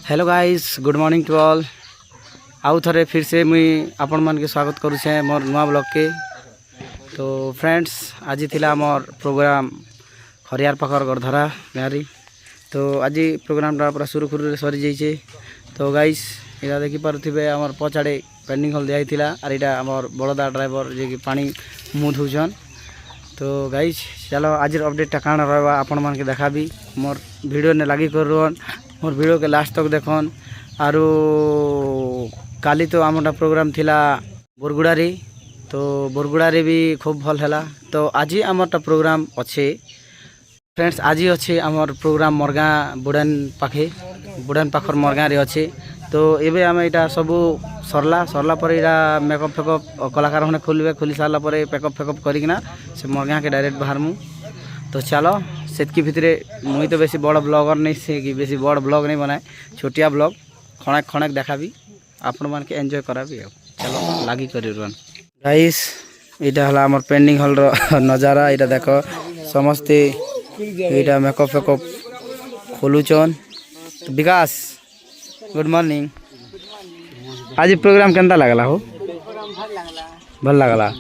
Hello guys, good morning to all. आउ थे फिर से मुई आपण मान के स्वागत करुचे मोर नुआ ब्लॉग के। तो फ्रेंड्स, आज थिला मोर प्रोग्राम खरियार पाखर गरधरा गाँरी। तो आज प्रोग्राम पूरा सुरुखुरु सरी जाइए। तो गाइस, यहाँ देखी पारे आमर पछाड़े पेंडिंग हल दिया और यहाँ आमर बड़दा ड्राइवर जे कि पानी मुँह धोचन। तो गाइस, चलो आज अपडेटा काण रहा आपण मान के देखा भी मोर वीडियो ने लगी कर मोर वीडियो के लास्ट तक देखन। आरो काली तो आमटा प्रोग्राम थिला बोरगुड़ारी। तो बोरगुड़ारी भी खूब भल है। तो आज आमटा प्रोग्राम अच्छे फ्रेंड्स, आज अच्छे आमर प्रोग्राम मोरगाँ बुड़ान पाखर मोरगाँ रे अच्छे। तो एबे आम यहाँ सब सरला पर यहाँ मेकअप फेकअप कलाकार मैंने खोल खोली सारा पर पेकअप फेकअप करना से मोरगाँ के डायरेक्ट बाहर मु। तो चलो सेतकी भितरे मुई तो बेसी बड़ ब्लॉगर नहीं से कि बेसी बड़ ब्लॉग नहीं बनाए, छोटिया ब्लॉग खणक खणक देखा भी आपण मान के एंजॉय करा भी। चलो लगी कर गाइस, यहाँ है आम पेंडिंग हॉल नजारा। यहाँ देख समस्ते यहाँ मेकअप फेकअप खोलुचन। तो विकास, गुड मॉर्निंग। आज प्रोग्राम केंता लगला हो? भल लगला।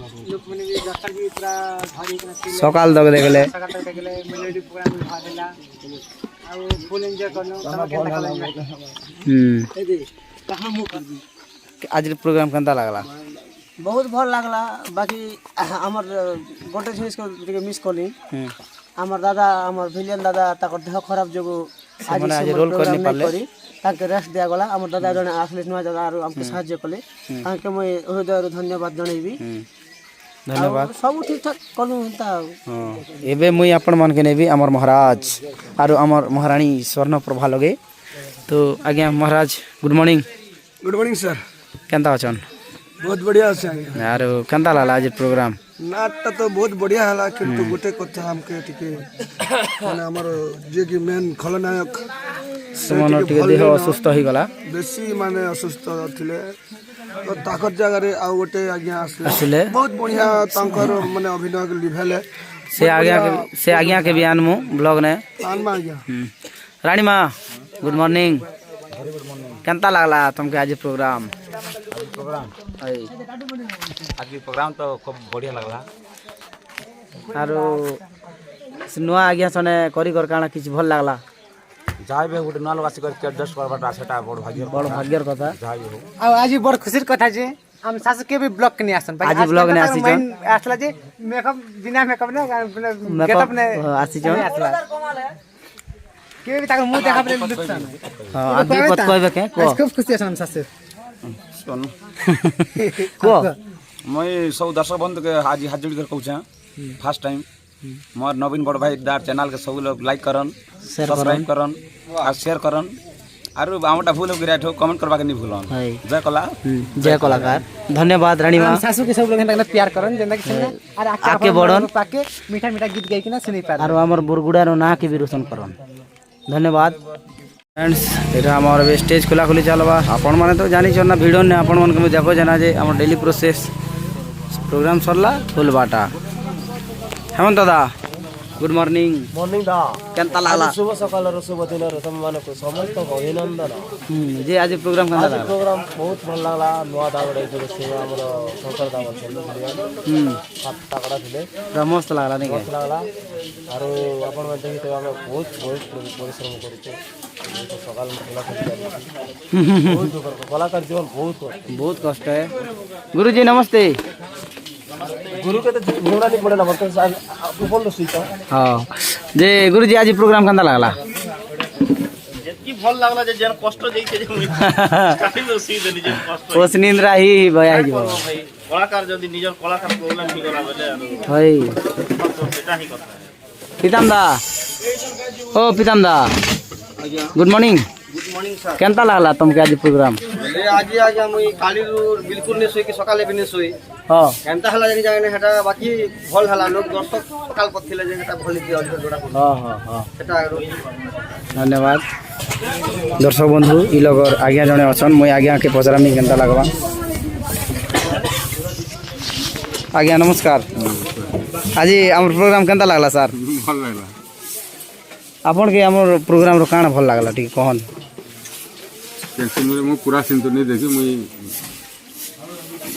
सकाल तक देखले आज प्रोग्राम केंता लगला? बहुत भल लगला। बाकी आमर गोटे चीज को मिस कली। आमर दादा आमर विलियन दादा ताकर देह खराब जोगु आज रोल करनी पाले ताके रेस्ट दिया गला। आमर दादा जने आसले नुआ दादा आरो हमके सहाय्य कले। ताके मैं हृदय धन्यवाद जणैबी। धन्यवाद। सब ठीक ठाक कलु हता। एबे मुई आपण मान के नेबी अमर महाराज आरो अमर महारानी स्वर्ण प्रभा लगे। तो आज्ञा महाराज, good morning. Good morning sir. केंता अछन? बहुत बढ़िया আছে आगे। आरो केंता लागला आज प्रोग्राम? नाटटा तो बहुत बढ़िया हला, किंतु गोटे कथा हमके टिके माने हमर जे कि मेन खलनायक सुमन टिके देह असुस्थ हो गला। बेसी माने असुस्थ थिले। तो ताकर जगह रे आ गोटे आज्ञा आसले बहुत बढ़िया तांकर माने अभिनय के लेवल है। से आज्ञा के बयान मु ब्लॉग ने तान मा आज्ञा। रानी माँ, गुड मॉर्निंग। केंता लागला तुमके आज प्रोग्राम? आज प्रोग्राम तो खूब बढ़िया लगला। आरो नुआ आज्ञा सने करी कर काना किछ भल लागला? जाय बे गुटे नल वासी कर एडजस्ट करबाटा सेटा बड़ भाग्यर कथा। जाय हो आ आज बड़ खुशीर कथा जे हम सास के भी ब्लॉग कनी आसन भाई। आज ब्लॉग ने आसी जन आसला जे मेकअप बिना मेकअप ने गेटअप ने आसी जन आसला के भी ताकर मुंह देखा बले लुक्सन। हां आदि पत कहबे के को खूब खुशी आसन सास सुन को मैं सब दर्शक बंधु के आज हाथ जोड़ कर कहूँ फर्स्ट टाइम मोर नवीन बड़ भाई दार चैनल के सब लोग लाइक करन, सब्सक्राइब करन और शेयर करन। आरो आमटा भूल हो गिरा कमेंट करबा के नहीं भूलन। जय कला, जय कलाकार। धन्यवाद रानी माँ। सासू के सब लोग हेन प्यार करन जेंदा के संगे और आके बड़न पाके मीठा मीठा गीत गाई के ना सुनी पार। आरो हमर बुरगुड़ा रो ना के भी रोशन करन। धन्यवाद फ्रेंड्स। एटा हमर वे स्टेज खुला खुली चलबा। आपण माने तो जानि छ ना वीडियो ने आपण मन के देखो जना जे हमर डेली प्रोसेस प्रोग्राम सरला फुल बाटा। हेमंत दादा, गुड मॉर्निंग। मॉर्निंग दा केंता लागला? शुभ सकाल रो शुभ दिन रो सम्मानक समस्त अभिनंदन। जे आज प्रोग्राम केंता लागला? प्रोग्राम बहुत भल लागला। नुआ दावड़े जो सेवा हमर शंकर दावर चंद्र सात टाकड़ा थिले मस्त लागला नहीं के लागला। आरो आपण में देखि तो हम बहुत परिश्रम करते सकाल में कलाकार जीवन बहुत कष्ट है। गुरुजी नमस्ते। गुरु के तो घोड़ा नहीं पड़ेला बर्तन साल ऊपर लो सीता। हां जे गुरुजी आज प्रोग्राम केंता लागला? जेतकी भल लागला जे जन कष्ट जइते जे स्टार्टिंग में सी देली जे कष्ट ओस निंद्रा ही बया जीव भाई। कलाकार जदी निजर कलाकार प्रोग्राम ठीक करा बेले होई तो सेटा ही कथा है। पीतम दा, ओ पीतम दा, good morning. Good morning sir. Kenta लागला तुमके आज प्रोग्राम? आज मुई काली बिल्कुल नहीं सोई कि सकाले भी नहीं सोई। हां केनता हला जनी जाने हेटा बाकी भल हला लोग दर्शक सकाल पथिले जे हेटा भल कि आज जोड़ा को। हां सेटा धन्यवाद। दर्शक बंधु इ लगर आज्ञा जने अछन। मुई आज्ञा के पचरामी केंता लागबा। आज्ञा नमस्कार। आज हमर प्रोग्राम केंता लागला सर? भल लागला। आपन के हमर प्रोग्राम रो काना भल लागला ठीक कहन? कैंसिल में मु पूरा सीन तो नहीं देखी मुई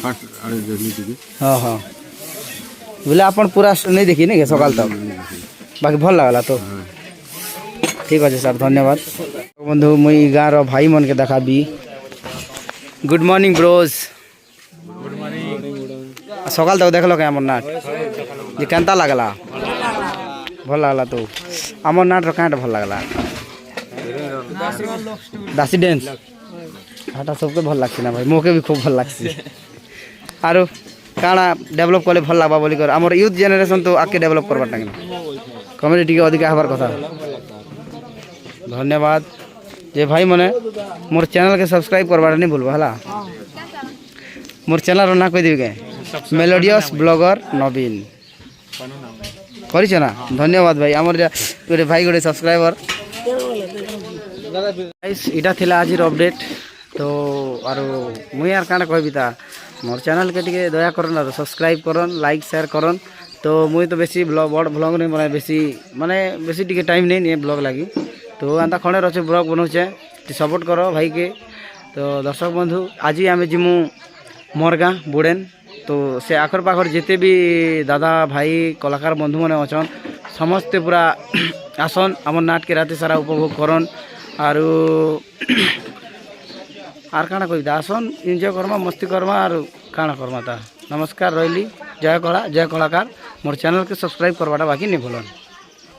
फास्ट आड़े देखली थी हाँ हाँ बोले अपन पूरा नहीं देखी नहीं सकाल तक बाकी भल लगला तो ठीक अच्छे सर धन्यवाद बंधु मुई गाँव भाई मन के देखाबी गुड मॉर्निंग ब्रोज सकाल तक देखल के आमर नाट जे केनता लगला भल लगला तो आमर नाट कहाँ भल लगला दासी डांस हाटा सबके भल लगसी ना भाई मोके भी खूब भल लगसी आरो काଣା डेवलप कले भल लगबा बोली कर आमर यूथ जेनरेशन तो आके डेवलप करबा टांगे कम्युनिटी के अधिक हबार कथा धन्यवाद जे भाई मने मोर चैनल के सब्सक्राइब करबा नहीं भूलबा हला मोर चैनल ना कह देबे मेलोडियस ब्लॉगर नवीन करिछ ना धन्यवाद भाई आमर गोटे भाई गोटे सब्सक्राइबर गाइस इटा थिला आजिर अपडेट तो आरो मुई यार काना कहबी ता मोर चैनल के टिके दया करन और सब्सक्राइब करन लाइक शेयर करन तो मुई तो बेसी बड़ ब्लॉग नहीं बनाए बेसी माने बेसी टिके टाइम नहीं नहीं ब्लॉग लागी तो अंता खणे रचे ब्लॉग बनाऊचे सपोर्ट करो भाई के तो दर्शक बंधु आज आम जिमु मोर गाँ बुड़ेन तो से आखर पाखर जिते भी दादा भाई कलाकार बंधु मैंने अच्छन समस्ते पूरा आसन आम नाट के राति सारा उपभोग करन आर काଣା कहबी आसन एंजॉय करमा मस्ती करमा आर काଣା करमा ता नमस्कार रही जय कला जय कलाकार मोर चैनल के सब्सक्राइब करवाटा बाकी नहीं भूलन।